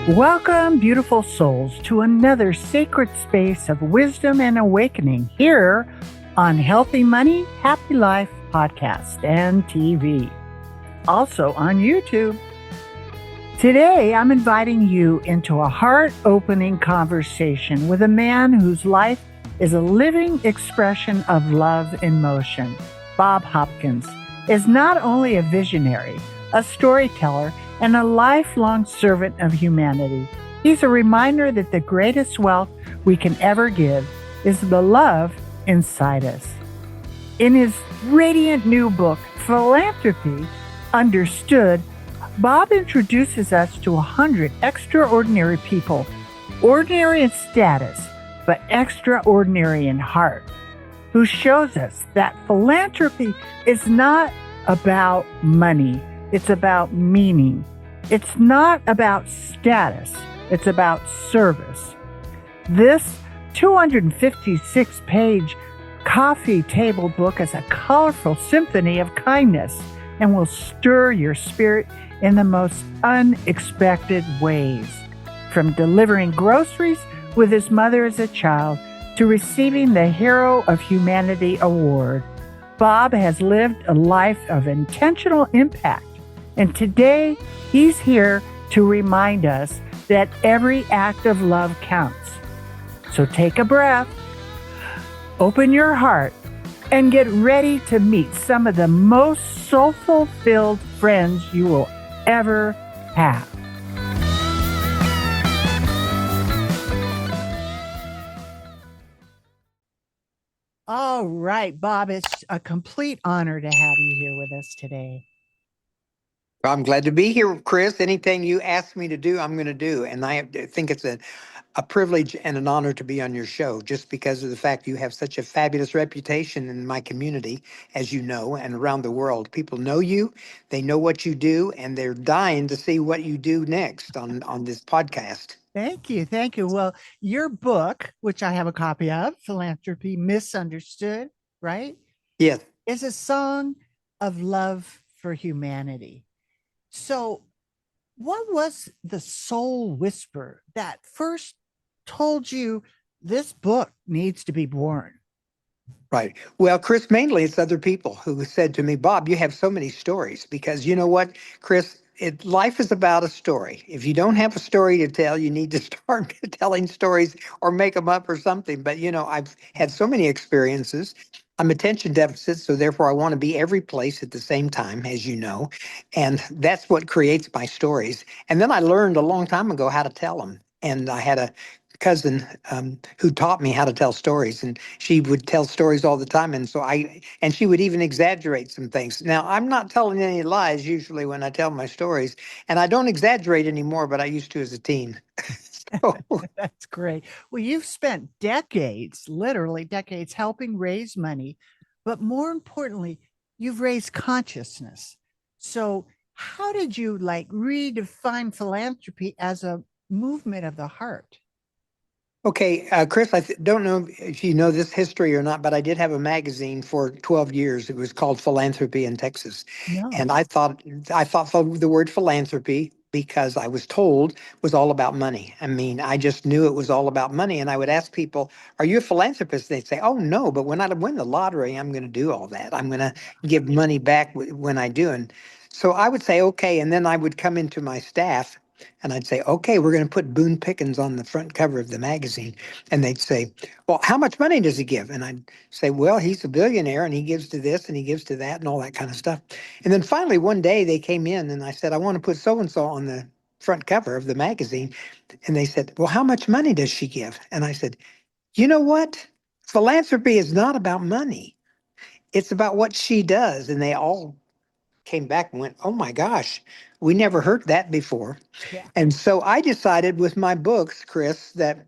Welcome, beautiful souls, to another sacred space of wisdom and awakening here on Healthy Money, Happy Life podcast and TV. Also on YouTube. Today, I'm inviting you into a heart-opening conversation with a man whose life is a living expression of love in motion. Bob Hopkins is not only a visionary, a storyteller, and a lifelong servant of humanity. He's a reminder that the greatest wealth we can ever give is the love inside us. In his radiant new book, Philanthropy Understood, Bob introduces us to 100 extraordinary people, ordinary in status, but extraordinary in heart, who shows us that philanthropy is not about money. It's about meaning. It's not about status. It's about service. This 256-page coffee table book is a colorful symphony of kindness and will stir your spirit in the most unexpected ways. From delivering groceries with his mother as a child to receiving the Hero of Humanity Award, Bob has lived a life of intentional impact. And today, he's here to remind us that every act of love counts. So take a breath, open your heart, and get ready to meet some of the most soulful-filled friends you will ever have. All right, Bob, it's a complete honor to have you here with us today. I'm glad to be here, Kris. Anything you ask me to do, I'm going to do. And I think it's a privilege and an honor to be on your show just because of the fact you have such a fabulous reputation in my community, as you know, and around the world. People know you, they know what you do, and they're dying to see what you do next on this podcast. Thank you. Thank you. Well, your book, which I have a copy of, Philanthropy Misunderstood, right? Yes. Is a song of love for humanity. So, what was the soul whisper that first told you this book needs to be born? Right. Well, Kris, mainly it's other people who said to me, Bob, you have so many stories because you know what, Kris, life is about a story. If you don't have a story to tell, you need to start telling stories or make them up or something. But, I've had so many experiences. I'm attention deficit, so therefore I want to be every place at the same time, as you know. And that's what creates my stories. And then I learned a long time ago how to tell them. And I had a cousin who taught me how to tell stories, and she would tell stories all the time, and she would even exaggerate some things. Now, I'm not telling any lies usually when I tell my stories, and I don't exaggerate anymore, but I used to as a teen. That's great. Well, you've spent decades, literally decades, helping raise money, but more importantly, you've raised consciousness. So how did you redefine philanthropy as a movement of the heart? Okay, Kris, don't know if you know this history or not, but I did have a magazine for 12 years. It was called Philanthropy in Texas. No. And I thought the word philanthropy because I was told was all about money. I mean, I just knew it was all about money. And I would ask people, are you a philanthropist? They'd say, oh, no, but when I win the lottery, I'm going to do all that. I'm going to give money back when I do. And so I would say, okay. And then I would come into my staff and I'd say, okay, we're going to put Boone Pickens on the front cover of the magazine. And they'd say, well, how much money does he give? And I'd say, well, he's a billionaire and he gives to this and he gives to that and all that kind of stuff. And then finally, one day they came in and I said, I want to put so-and-so on the front cover of the magazine. And they said, well, how much money does she give? And I said, you know what? Philanthropy is not about money. It's about what she does. And they all came back and went, oh my gosh, we never heard that before. Yeah. And so I decided with my books, Kris, that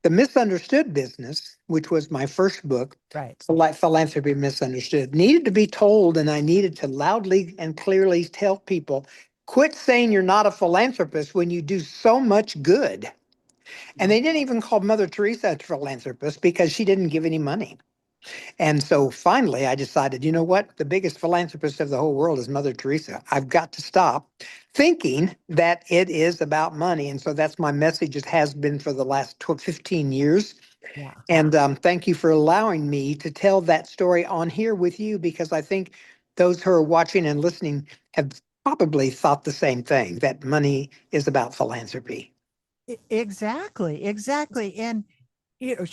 the misunderstood business, which was my first book, Right. Philanthropy Misunderstood, needed to be told, and I needed to loudly and clearly tell people, quit saying you're not a philanthropist when you do so much good. And they didn't even call Mother Teresa a philanthropist because she didn't give any money. And so finally, I decided, you know what? The biggest philanthropist of the whole world is Mother Teresa. I've got to stop thinking that it is about money. And so that's my message. It has been for the last 12, 15 years. Yeah. And thank you for allowing me to tell that story on here with you, because I think those who are watching and listening have probably thought the same thing, that money is about philanthropy. Exactly, exactly. And you know,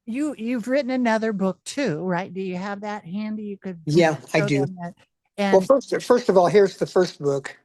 you've written another book too, right? Do you have that handy? You could Yeah, I show do. them that. Well, And first of all, here's the first book.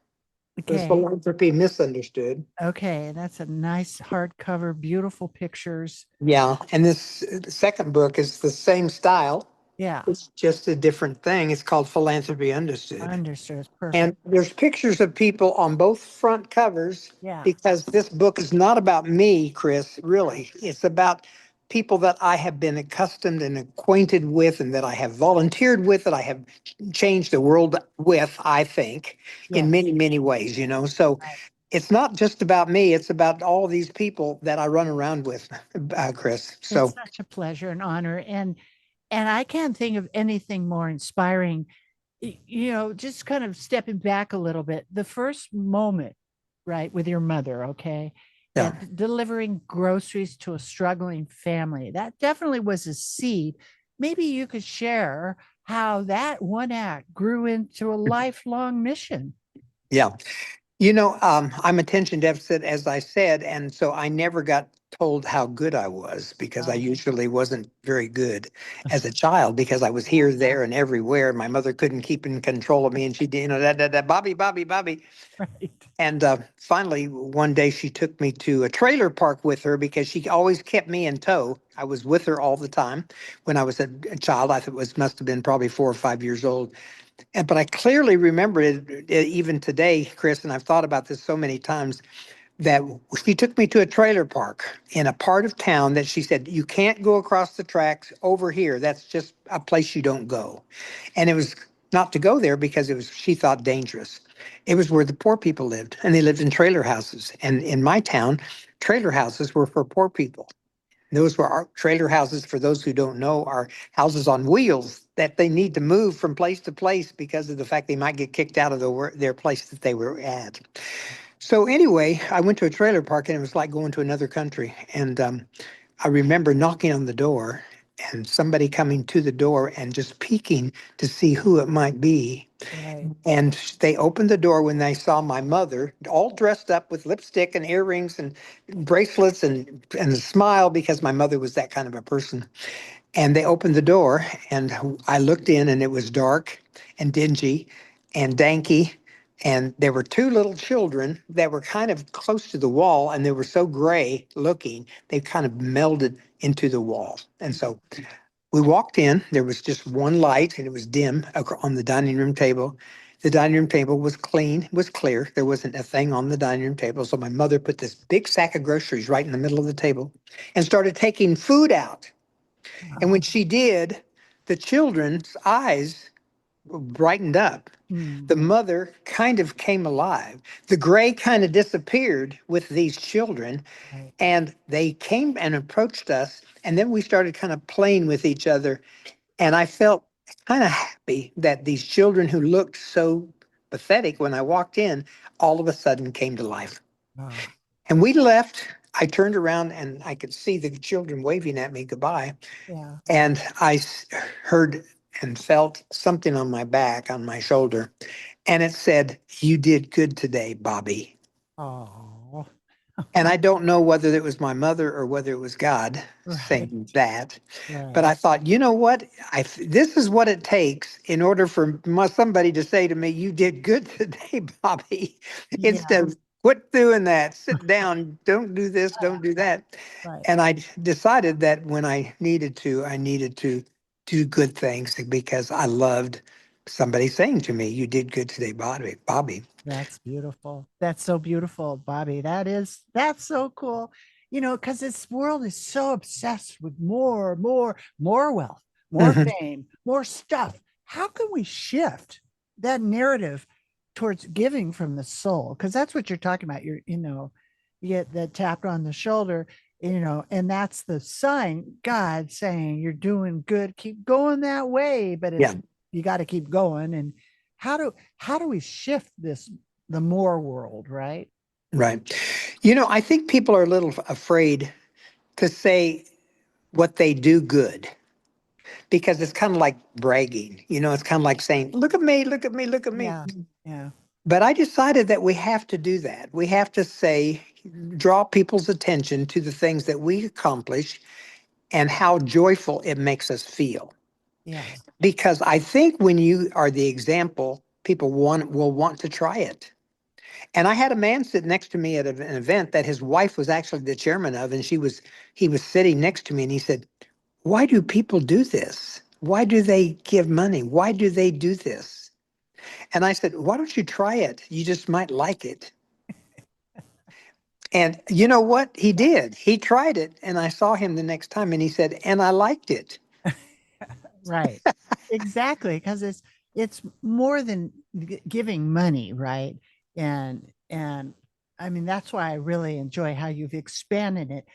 It was okay, Philanthropy Misunderstood. okay, that's a nice hardcover, beautiful pictures. Yeah, and this second book is the same style. Yeah, It's just a different thing. It's called Philanthropy Understood. understood. Perfect. And there's pictures of people on both front covers, Yeah. because this book is not about me, Kris, really. It's about people that I have been accustomed and acquainted with, and that I have volunteered with, that I have changed the world with, I think, in Yes. many, many ways, you know. So Right. it's not just about me, it's about all these people that I run around with, Kris. It's So, such a pleasure and honor. And I can't think of anything more inspiring. You know, just kind of stepping back a little bit. The first moment, right, with your mother, okay, yeah. and delivering groceries to a struggling family. That definitely was a seed. Maybe you could share how that one act grew into a lifelong mission. Yeah. You know, I'm attention deficit, as I said, and so I never got told how good I was, because I Oh, usually wasn't very good as a child, because I was here, there, and everywhere. My mother couldn't keep in control of me, and she did, you know, that Bobby, Bobby, Bobby. right. And finally, one day she took me to a trailer park with her, because she always kept me in tow. I was with her all the time when I was a child. I thought it was must have been probably 4 or 5 years old. And but I clearly remember it even today, Kris, and I've thought about this so many times, that she took me to a trailer park in a part of town that she said, you can't go across the tracks over here. That's just a place you don't go. And it was not to go there because it was, she thought, dangerous. It was where the poor people lived, and they lived in trailer houses. And in my town, trailer houses were for poor people. Those were our trailer houses. For those who don't know, are houses on wheels that they need to move from place to place because of the fact they might get kicked out of their place that they were at. So anyway, I went to a trailer park, and it was like going to another country. And I remember knocking on the door, and somebody coming to the door and just peeking to see who it might be. Right. And they opened the door when they saw my mother, all dressed up with lipstick and earrings and bracelets and a smile, because my mother was that kind of a person. And they opened the door, and I looked in, and it was dark and dingy and danky. And there were two little children that were kind of close to the wall, and they were so gray looking, they kind of melded into the wall. And so we walked in, there was just one light, and it was dim on the dining room table. The dining room table was clean, was clear. There wasn't a thing on the dining room table. So my mother put this big sack of groceries right in the middle of the table and started taking food out. And when she did, the children's eyes brightened up. Mm, The mother kind of came alive. The gray kind of disappeared with these children, right. and they came and approached us. And then we started kind of playing with each other. And I felt kind of happy that these children who looked so pathetic when I walked in, all of a sudden came to life. Ah, And we left. I turned around, and I could see the children waving at me goodbye. yeah. And heard and felt something on my back, on my shoulder. And it said, you did good today, Bobby. Oh, And I don't know whether it was my mother or whether it was God right. saying that. But Right. I thought, you know what? This is what it takes in order for somebody to say to me, you did good today, Bobby, Yeah. instead of quit doing that, sit down, don't do this, don't do that. Right. And I decided that when I needed to do good things, because I loved somebody saying to me, you did good today, Bobby. Bobby. That's beautiful. That's so beautiful, Bobby. That's so cool. You know, because this world is so obsessed with more, more, more wealth, more Mhm. fame, more stuff. How can we shift that narrative towards giving from the soul? Because that's what you're talking about. You get that tap on the shoulder. and that's the sign, God saying you're doing good, keep going that way, but Yeah, you got to keep going. And how do we shift this, the more world, right? right. I think people are a little afraid to say what they do good because it's kind of like bragging. It's kind of like saying, look at me, look at me, look at me. Yeah. Yeah. But I decided that we have to do that. We have to say, draw people's attention to the things that we accomplish and how joyful it makes us feel. Yeah. Because I think when you are the example, people will want to try it. And I had a man sit next to me at an event that his wife was actually the chairman of, and he was sitting next to me, and he said, "Why do people do this? Why do they give money? Why do they do this?" And I said, "Why don't you try it? You just might like it." And you know what? He did. He tried it, and I saw him the next time, and he said, "And I liked it." Right. Exactly, because it's more than giving money, right? And I mean that's why I really enjoy how you've expanded it.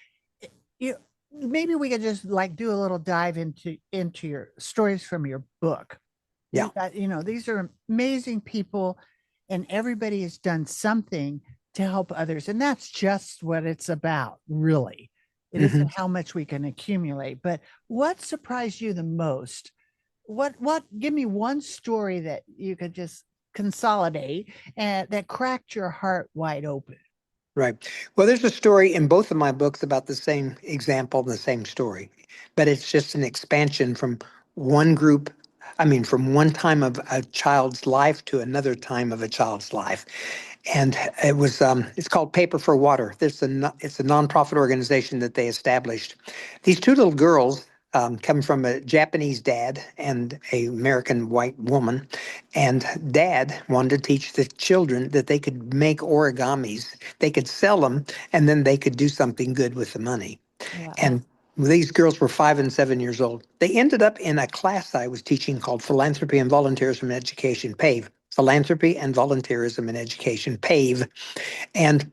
You maybe we could just like do a little dive into your stories from your book. Yeah. These are amazing people, and everybody has done something to help others, and that's just what it's about, really. It hmm isn't how much we can accumulate, but what surprised you the most? What give me one story that you could just consolidate and that cracked your heart wide open. Right. Well, there's a story in both of my books about the same example, the same story, but it's just an expansion from one group. I mean, from one time of a child's life to another time of a child's life. And it's called Paper for Water. It's a nonprofit organization that they established. These two little girls come from a Japanese dad and a American white woman, and dad wanted to teach the children that they could make origamis, they could sell them, and then they could do something good with the money. Wow. And these girls were 5 and 7 years old. They ended up in a class I was teaching called Philanthropy and Volunteerism in Education, PAVE. Philanthropy and Volunteerism in Education, PAVE. And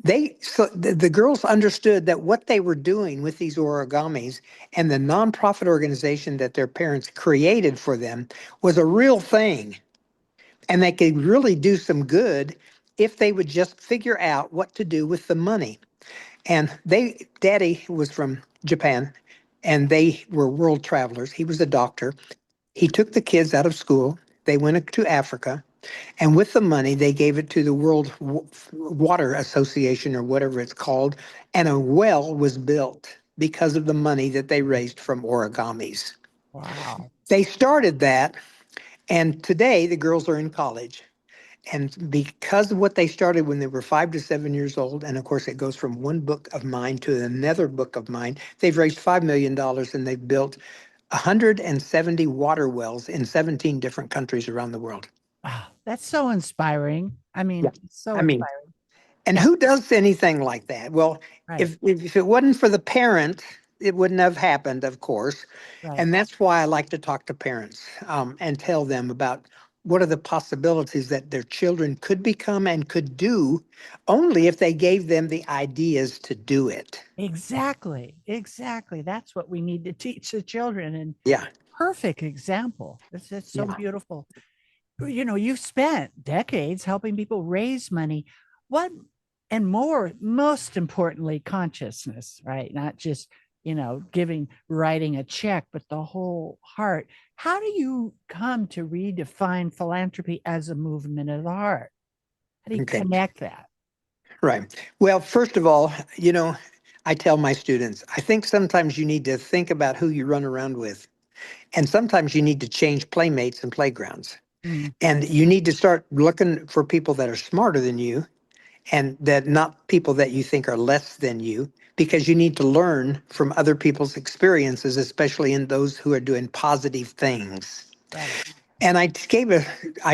the girls understood that what they were doing with these origamis and the nonprofit organization that their parents created for them was a real thing. And they could really do some good if they would just figure out what to do with the money. And daddy was from Japan, and they were world travelers. He was a doctor. He took the kids out of school. They went to Africa, and with the money, they gave it to the World Water Association or whatever it's called, and a well was built because of the money that they raised from origamis. Wow. They started that, and today the girls are in college. And because of what they started when they were 5 to 7 years old, and of course it goes from one book of mine to another book of mine, they've raised $5 million and they've built 170 water wells in 17 different countries around the world. Wow. That's so inspiring. I Yeah. mean, so I mean, inspiring. and And who does anything like that? Well, right, if it wasn't for the parent, it wouldn't have happened, of course. right. And that's why I like to talk to parents and tell them about what are the possibilities that their children could become and could do only if they gave them the ideas to do it. Exactly. Exactly. That's what we need to teach the children. And Yeah, perfect example. It's so yeah. beautiful. You've spent decades helping people raise money. What and more, most importantly, consciousness, right? Not just, writing a check, but the whole heart. How do you come to redefine philanthropy as a movement of the heart? How do you Okay, connect that? right. Well, first of all, I tell my students, I think sometimes you need to think about who you run around with. And sometimes you need to change playmates and playgrounds. Mm, And you need to start looking for people that are smarter than you and that not people that you think are less than you, because you need to learn from other people's experiences, especially in those who are doing positive things. right. And I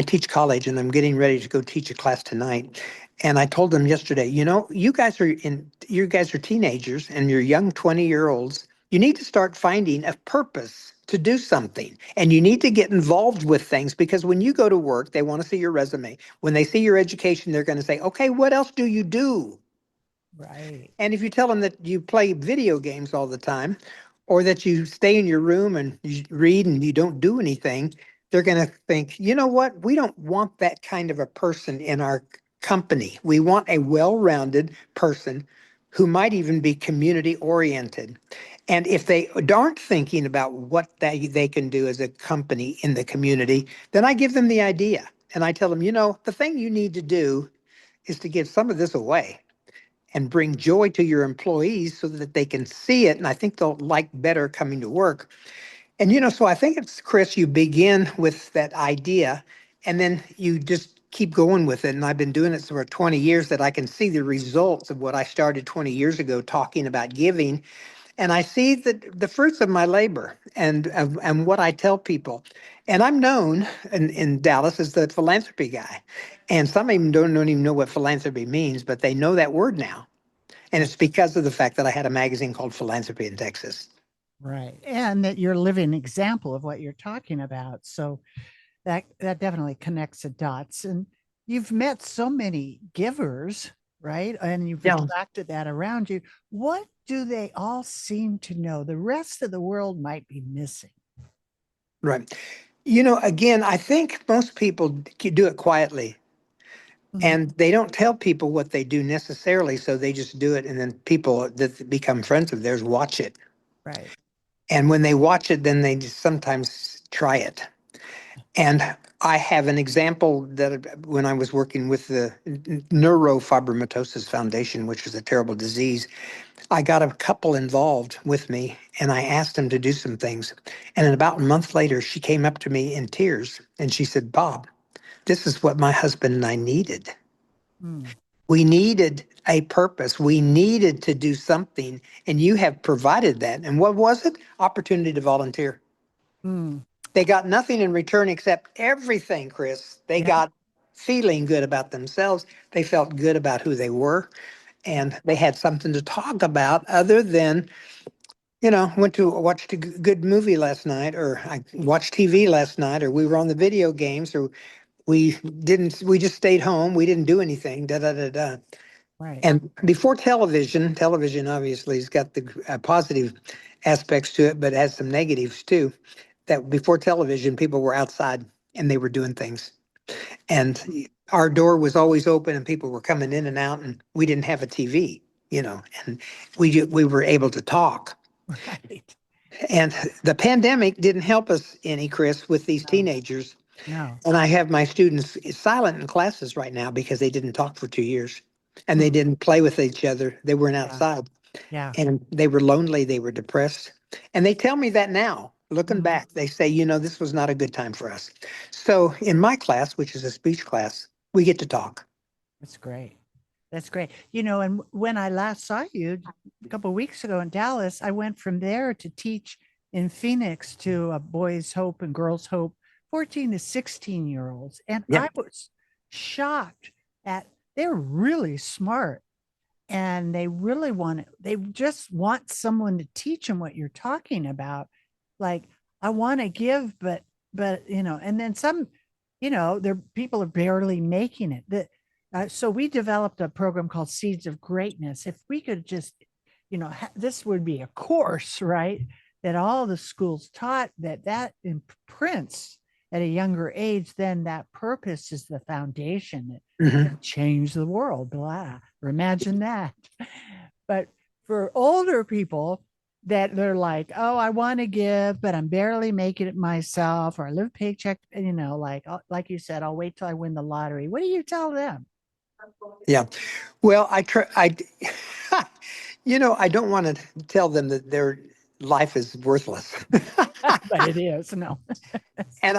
teach college and I'm getting ready to go teach a class tonight. And I told them yesterday, you guys are teenagers and you're young 20-year-olds. You need to start finding a purpose to do something. And you need to get involved with things because when you go to work, they want to see your resume. When they see your education, they're going to say, okay, what else do you do? Right. And if you tell them that you play video games all the time, or that you stay in your room and you read and you don't do anything, they're going to think, you know what? We don't want that kind of a person in our company. We want a well-rounded person who might even be community oriented. And if they aren't thinking about what they can do as a company in the community, then I give them the idea. And I tell them, the thing you need to do is to give some of this away and bring joy to your employees so that they can see it. And I think they'll like better coming to work. And, so I think it's, Kris, you begin with that idea and then you just keep going with it. And I've been doing it for 20 years that I can see the results of what I started 20 years ago talking about giving. And I see the fruits of my labor and what I tell people. And I'm known in Dallas as the philanthropy guy. And some even don't even know what philanthropy means, but they know that word now. And it's because of the fact that I had a magazine called Philanthropy in Texas. Right. And that you're a living example of what you're talking about. So that definitely connects the dots. And you've met so many givers, right? And you've Yeah. attracted that around you. What do they all seem to know the rest of the world might be missing? Right. Again, I think most people do it quietly Mhm. and they don't tell people what they do necessarily. So they just do it. And then people that become friends of theirs watch it. Right. And when they watch it, then they just sometimes try it. And I have an example that when I was working with the Neurofibromatosis Foundation, which was a terrible disease, I got a couple involved with me and I asked them to do some things. And then about a month later, she came up to me in tears and she said, Bob, this is what my husband and I needed. Mm. We needed a purpose. We needed to do something, and you have provided that. And what was it? Opportunity to volunteer. Mm. They got nothing in return except everything, Kris. They Yeah. got feeling good about themselves. They felt good about who they were, Yeah. and they had something to talk about other than, went to watched a good movie last night, or I watched TV last night, or we were on the video games, or we just stayed home. We didn't do anything, da da da da. Right. And before television obviously has got the positive aspects to it, but has some negatives too. That before television, people were outside and they were doing things. And our door was always open and people were coming in and out, and we didn't have a TV, and we were able to talk. Right. And the pandemic didn't help us any, Kris, with these No. teenagers. No. And I have my students silent in classes right now because they didn't talk for 2 years and they Mm. didn't play with each other. They weren't Yeah. outside Yeah. and they were lonely. They were depressed. And they tell me that now, looking Mhm. back, they say, this was not a good time for us. So in my class, which is a speech class, we get to talk. That's great. That's great. And when I last saw you a couple of weeks ago in Dallas, I went from there to teach in Phoenix to a boys' hope and girls' hope, 14 to 16-year-olds. And Yeah. I was shocked at they're really smart and they just want someone to teach them what you're talking about. Like, I want to give, but and then some, there people are barely making it. So we developed a program called Seeds of Greatness. If we could just, this would be a course, right? That all the schools taught that imprints at a younger age, then that purpose is the foundation that Hmm. change the world. Blah. Imagine that. But for older people, that they're like, oh, I want to give, but I'm barely making it myself, or I live paycheck, like you said, I'll wait till I win the lottery. What do you tell them? Yeah. Well, I try, I don't want to tell them that their life is worthless. But it is no. And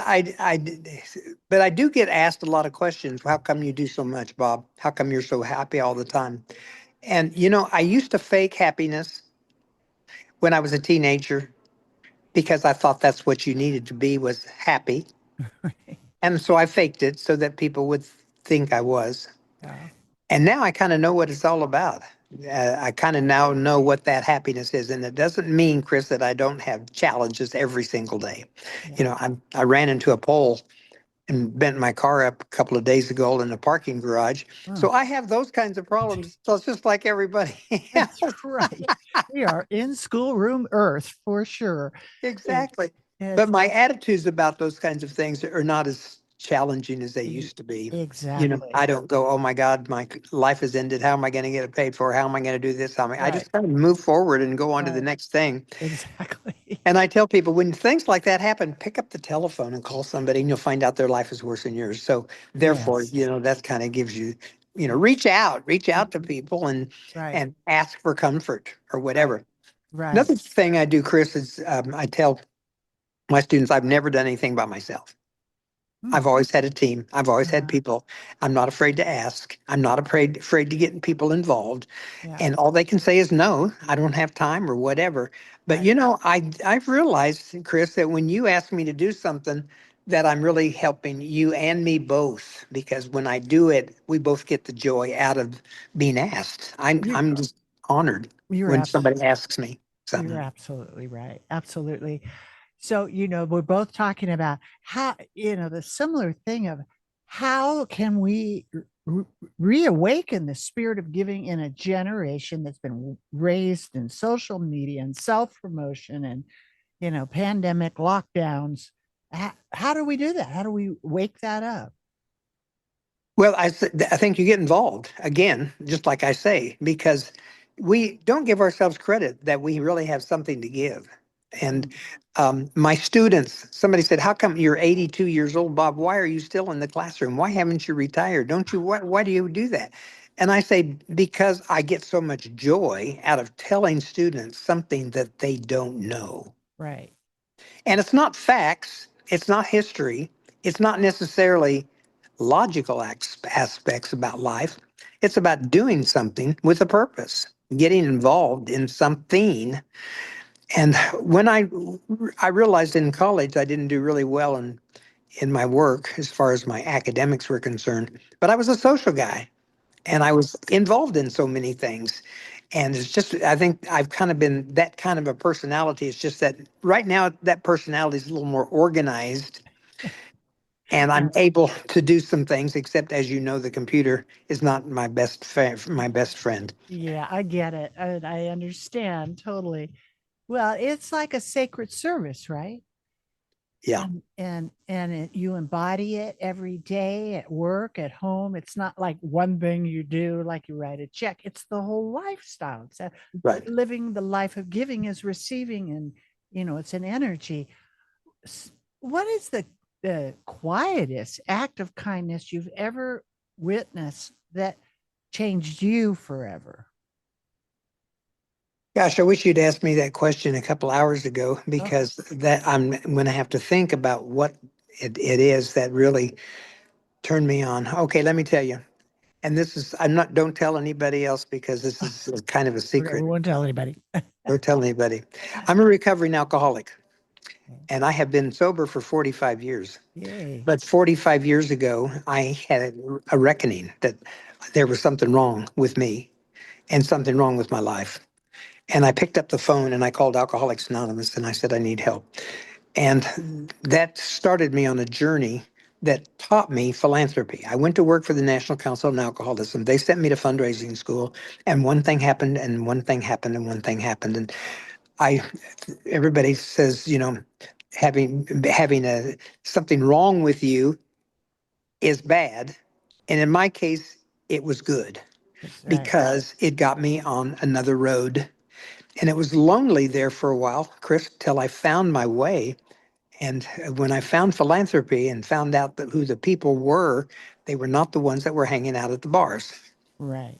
but I do get asked a lot of questions. How come you do so much, Bob? How come you're so happy all the time? And, I used to fake happiness when I was a teenager because I thought that's what you needed to be was happy. And so I faked it so that people would think I was. Yeah, And now I kind of know what it's all about. I kind of now know what that happiness is. And it doesn't mean, Kris, that I don't have challenges every single day. yeah. I ran into a pole and bent my car up a couple of days ago in the parking garage. Oh, So I have those kinds of problems. So it's just like everybody that's else. right. We are in schoolroom earth for sure. It, Exactly. But it's my attitudes about those kinds of things are not as challenging as they e- used to be. I exactly don't go, oh my God, my life has ended. How am I going to get it paid for? How am I going to do this? I right, just kind of move forward and go on to the right, next thing. exactly. And I tell people when things like that happen, pick up the telephone and call somebody and you'll find out their life is worse than yours. So therefore, Yes, that kind of gives you, yeah, reach out to people right, and ask for comfort or right, whatever. right. Another thing I do, Kris, is I tell my students I've never done anything by myself. Hmm, I've always had a team. I've always had uh-huh, people. I'm not afraid to ask. I'm not afraid to get people involved. yeah, And all they can say is no, I don't have time or whatever. But right. I've realized, Kris, that when you ask me to do something, that I'm really helping you and me both. Because when I do it, we both get the joy out of being asked. I'm You, I'm just honored you're when abs- somebody asks me you're something. absolutely right. Absolutely. So, we're both talking about how, the similar thing of how can we reawaken the spirit of giving in a generation that's been raised in social media and self promotion and, pandemic lockdowns. How do we do that? How do we wake that up? Well, I think you get involved again, just like I say, because we don't give ourselves credit that we really have something to give. And Mm, my students, somebody said, "How come you're 82 years old, Bob? Why are you still in the classroom? Why haven't you retired? Don't you? Why do you do that?" And I say, because I get so much joy out of telling students something that they don't know. right. And it's not facts, it's not history, it's not necessarily logical aspects about life. It's about doing something with a purpose, getting involved in something. And when I realized in college I didn't do really well in my work as far as my academics were concerned, but I was a social guy and Right. I was involved in so many things. And it's just, I think I've kind of been that kind of a personality. It's just that right now that personality is a little more organized and Yeah. I'm able to do some things, except as you know, the computer is not my best friend. Yeah, I get it. I understand totally. Well, it's like a sacred service, right? Yeah, You embody it every day at work, at home. It's not like one thing you do, like you write a check. It's the whole lifestyle. right. Living the life of giving is receiving, and it's an energy. What is the quietest act of kindness you've ever witnessed that changed you forever? Gosh, I wish you'd asked me that question a couple hours ago Oh, because that I'm going to have to think about what it is that really turned me on. Okay, let me tell you. And this is, I'm not, don't tell anybody else because this is kind of a okay, we secret. won't tell anybody. Don't tell anybody. I'm a recovering alcoholic and I have been sober for 45 years. Yay. But 45 years ago, I had a reckoning that there was something wrong with me and something wrong with my life. And I picked up the phone and I called Alcoholics Anonymous and I said, I need help. And that started me on a journey that taught me philanthropy. I went to work for the National Council on Alcoholism. They sent me to fundraising school, and one thing happened, and one thing happened, and one thing happened. And I, everybody says, having a something wrong with you is bad, and in my case, it was good That's right. because it got me on another road. And it was lonely there for a while, Kris, till I found my way. And when I found philanthropy and found out that who the people were, they were not the ones that were hanging out at the bars. Right.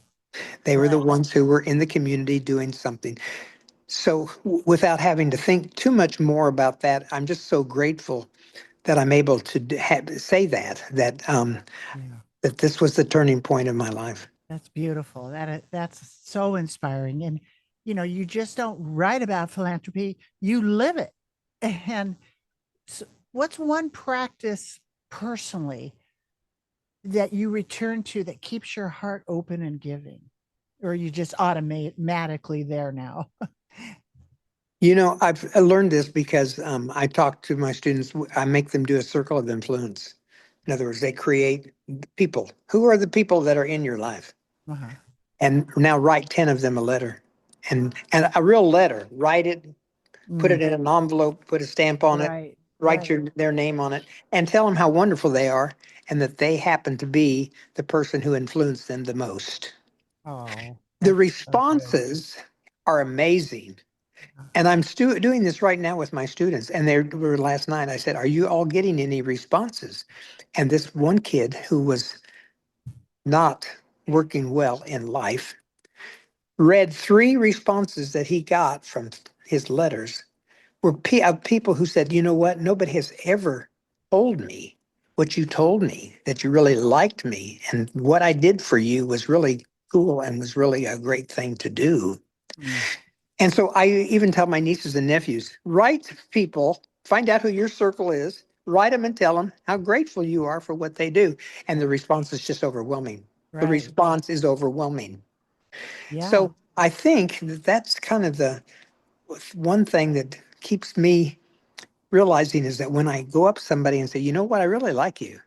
They were the Right. ones who were in the community doing something. So without having to think too much more about that, I'm just so grateful that I'm able to say Yeah. that this was the turning point of my life. That's beautiful. That's so inspiring. And you just don't write about philanthropy, you live it. And so what's one practice personally that you return to that keeps your heart open and giving? Or you just automatically there now? I've learned this because I talk to my students. I make them do a circle of influence. In other words, they create people. Who are the people that are in your life? Uh-huh. And now write 10 of them a letter. And a real letter. Write it, put Mm. it in an envelope, put a stamp on it, Right. write Right. their name on it, and tell them how wonderful they are and that they happen to be the person who influenced them the most. Oh, The that's so good. responses are amazing. And I'm doing this right now with my students. And they were last night. I said, "Are you all getting any responses?" And this one kid who was not working well in life read 3 responses that he got from his letters were of people who said, "You know what? Nobody has ever told me what you told me, that you really liked me. And what I did for you was really cool and was really a great thing to do." Mm. And so I even tell my nieces and nephews, write people, find out who your circle is, write them and tell them how grateful you are for what they do. And the response is just overwhelming. The Right. response is overwhelming. Yeah. So I think that that's kind of the one thing that keeps me realizing is that when I go up to somebody and say, "You know what, I really like you,"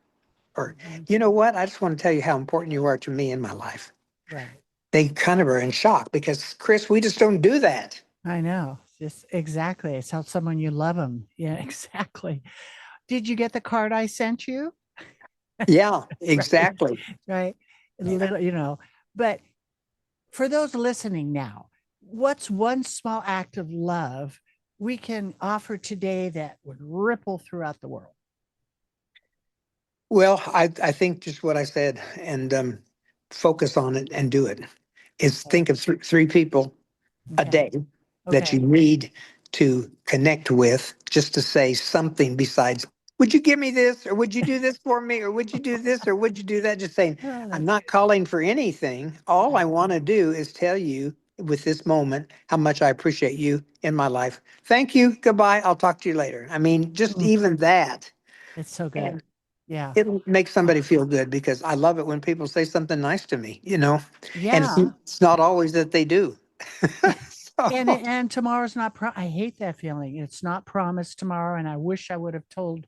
or Mhm. "You know what, I just want to tell you how important you are to me in my life," Right. they kind of are in shock because, Kris, we just don't do that. I know. Just exactly. Tell someone you love them. Yeah, exactly. Did you get the card I sent you? Yeah, Right. exactly. Right. A little, but for those listening now, what's one small act of love we can offer today that would ripple throughout the world? Well, I think just what I said and focus on it and do it is Okay. think of 3 people a Okay. day that you Okay. need to connect with just to say something besides, "Would you give me this? Or would you do this for me? Or would you do this? Or would you do that?" Just saying, Oh, "I'm that's not good. calling for anything. All I Right. want to do is tell you with this moment how much I appreciate you in my life. Thank you. Goodbye. I'll talk to you later." I mean, just Mm, even that. it's so good. And Yeah. it'll make Oh, somebody feel good because I love it when people say something nice to me. And yeah. it's not always that they do. So, And tomorrow's not I hate that feeling. It's not promised tomorrow. And I wish I would have told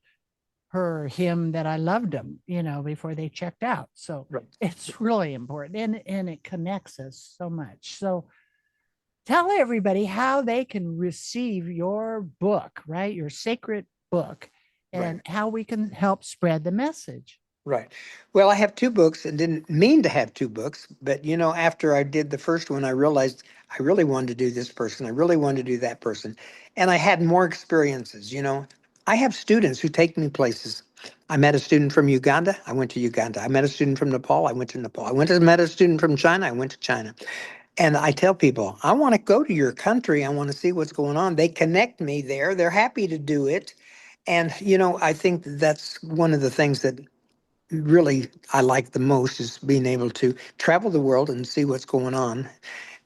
her or him that I loved them, before they checked out. So right. it's really important and it connects us so much. So tell everybody how they can receive your book, right? Your sacred book, Right. and how we can help spread the message. Right. Well, I have 2 books and didn't mean to have 2 books, but after I did the first one, I realized I really wanted to do this person. I really wanted to do that person. And I had more experiences. I have students who take me places. I met a student from Uganda. I went to Uganda. I met a student from Nepal. I went to Nepal. Met a student from China. I went to China. And I tell people, I want to go to your country. I want to see what's going on. They connect me there. They're happy to do it. And I think that's one of the things that really I like the most is being able to travel the world and see what's going on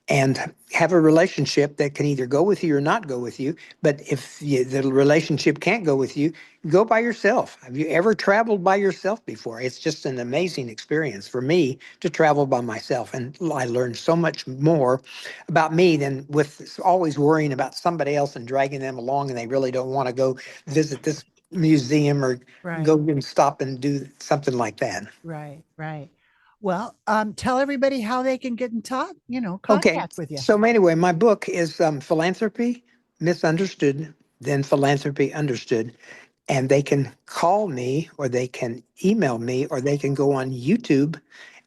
and have a relationship that can either go with you or not go with you. But if the relationship can't go with you, go by yourself. Have you ever traveled by yourself before? It's just an amazing experience for me to travel by myself. And I learned so much more about me than with always worrying about somebody else and dragging them along and they really don't want to go visit this museum or go Right, and stop and do something like that. right, right. Well, tell everybody how they can get in touch, Okay. contact with you. So anyway, my book is Philanthropy Misunderstood, then Philanthropy Understood. And they can call me or they can email me or they can go on YouTube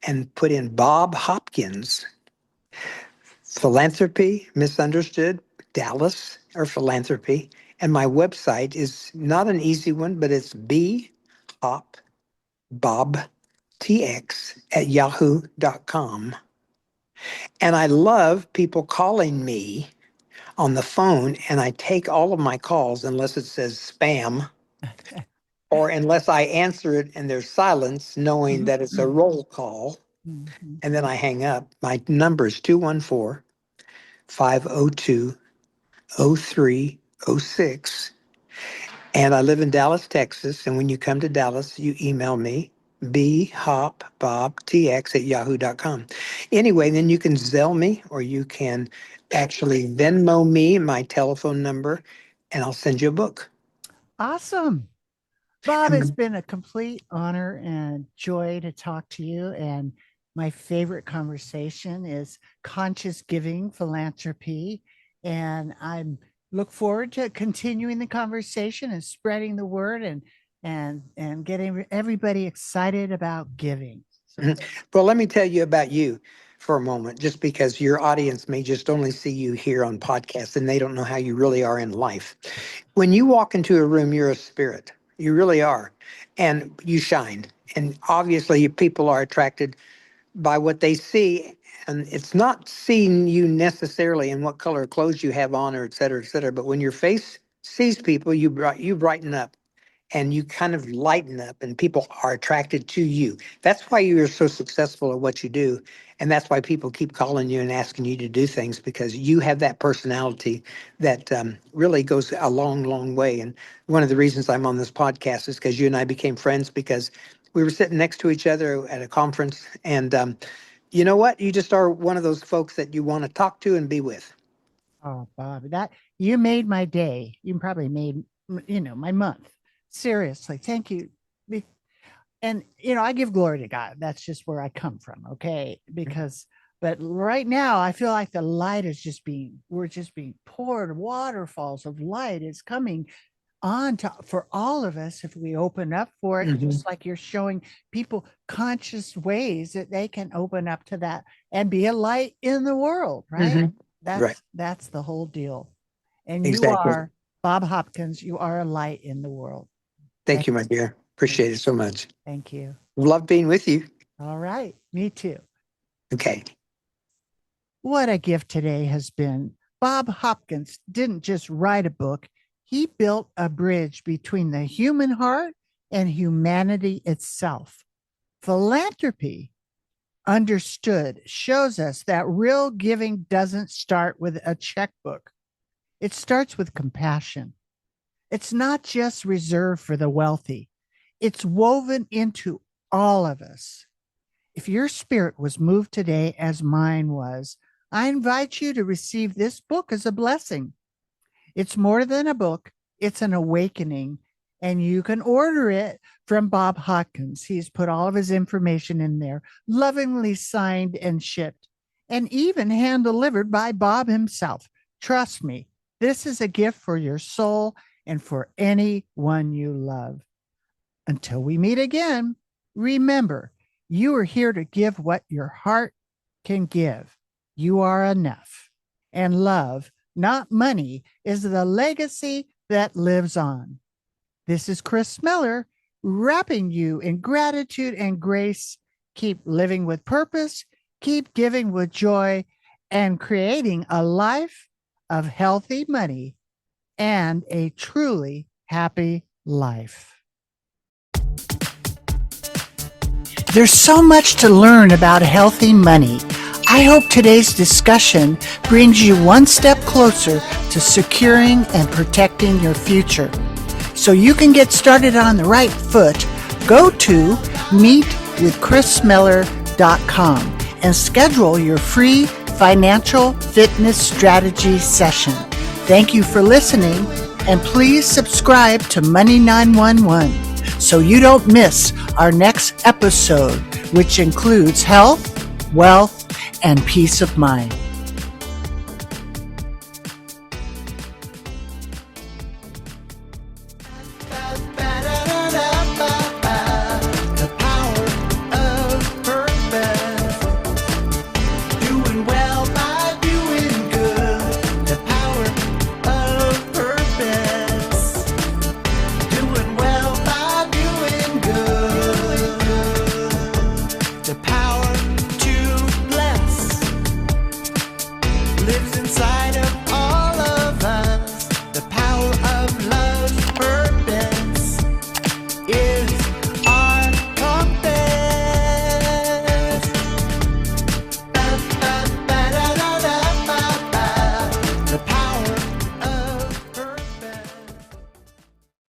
and put in Bob Hopkins, Philanthropy Misunderstood, Dallas, or Philanthropy. And my website is not an easy one, but it's bhopbobtx@yahoo.com. And I love people calling me on the phone, and I take all of my calls unless it says spam or unless I answer it and there's silence, knowing Mhm, that it's a mhm, roll call, mhm. and then I hang up. My number is 214-502-0306. And I live in Dallas, Texas. And when you come to Dallas, you email me, bhopbobtx@yahoo.com. Anyway, then you can Zelle me or you can actually Venmo me my telephone number, and I'll send you a book. Awesome. Bob, it's been a complete honor and joy to talk to you. And my favorite conversation is conscious giving philanthropy. And I look forward to continuing the conversation and spreading the word and getting everybody excited about giving. So, Well, let me tell you about you for a moment, just because your audience may just only see you here on podcasts and they don't know how you really are in life. When you walk into a room, you're a spirit. You really are. And you shine. And obviously, people are attracted by what they see. And it's not seeing you necessarily in what color clothes you have on, or et cetera, et cetera. But when your face sees people, you brighten up and you kind of lighten up, and people are attracted to you. That's why you're so successful at what you do. And that's why people keep calling you and asking you to do things, because you have that personality that really goes a long, long way. And one of the reasons I'm on this podcast is because you and I became friends, because we were sitting next to each other at a conference. And you know what? You just are one of those folks that you want to talk to and be with. oh, Bob, that you made my day. You probably made, my month. Seriously. Thank you. And I give glory to God. That's just where I come from. Okay. But right now I feel like the light is we're just being poured. Waterfalls of light is coming on for all of us if we open up for it, Mhm. just like you're showing people conscious ways that they can open up to that and be a light in the world, right? Mhm. Right. That's the whole deal. And you Exactly. are Bob Hopkins, you are a light in the world. Thank Thank you, my dear. thank Appreciate it so much. thank you. Love being with you. All right, me too. Okay. What a gift today has been. Bob Hopkins didn't just write a book, he built a bridge between the human heart and humanity itself. Philanthropy, understood, shows us that real giving doesn't start with a checkbook, it starts with compassion. It's not just reserved for the wealthy, it's woven into all of us. If your spirit was moved today as mine was, I invite you to receive this book as a blessing. It's more than a book, it's an awakening, and you can order it from Bob Hopkins. He's put all of his information in there, lovingly signed and shipped, and even hand delivered by Bob himself. Trust me, this is a gift for your soul and for anyone you love. Until we meet again, remember, you are here to give what your heart can give. You are enough. And love, not money, is the legacy that lives on. This is Kris Miller, wrapping you in gratitude and grace. Keep living with purpose, keep giving with joy, and creating a life of healthy money and a truly happy life. There's so much to learn about healthy money. I hope today's discussion brings you one step closer to securing and protecting your future. So you can get started on the right foot, go to meetwithkrismiller.com and schedule your free financial fitness strategy session. Thank you for listening, and please subscribe to Money 911 so you don't miss our next episode, which includes health, wealth, and peace of mind. The power of purpose. Doing well by doing good. The power of purpose. Doing well by doing good. The power to bless lives inside of